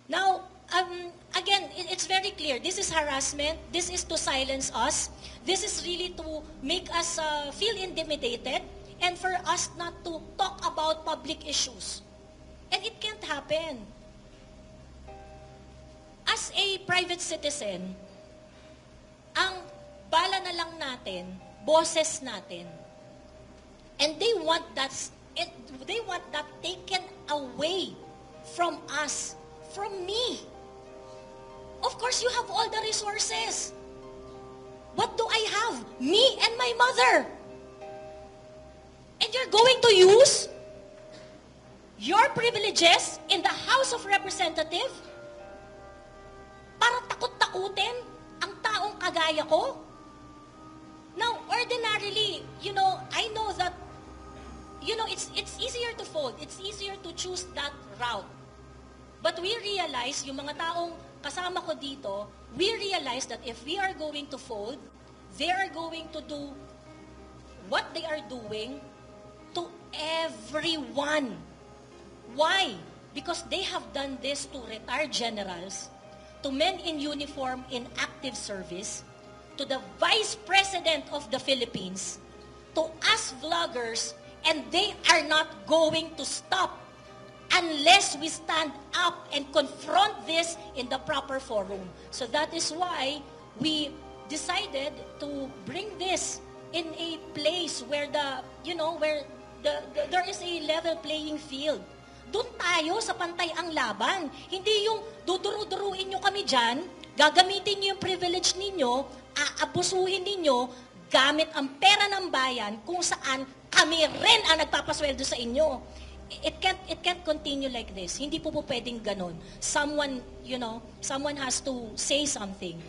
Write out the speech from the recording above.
Now, again, it's very clear. This is harassment. This is to silence us. This is really to make us feel intimidated and for us not to talk about public issues. And it can't happen. As a private citizen, ang bala na lang natin, boses natin. And they want that taken away from us, from me. Of course, you have all the resources. What do I have? Me and my mother. And you're going to use your privileges in the House of Representatives para takot-takutin ang taong kagaya ko? Now, ordinarily, I know that, it's easier to fold. It's easier to choose that route. But we realize, yung mga taong kasama ko dito, we realize that if we are going to fold, they are going to do what they are doing to everyone. Why? Because they have done this to retired generals, to men in uniform in active service, to the Vice President of the Philippines, to us vloggers, and they are not going to stop unless we stand up and confront this in the proper forum. So that is why we decided to bring this in a place where there is a level playing field. Doon tayo sa pantay ang laban. Hindi yung duduru-duruin nyo kami dyan, gagamitin nyo yung privilege ninyo, aabusuhin ninyo, gamit ang pera ng bayan kung saan kami rin ang nagpapasweldo sa inyo. It can't continue like this. Hindi po pwedeng ganon. Someone has to say something.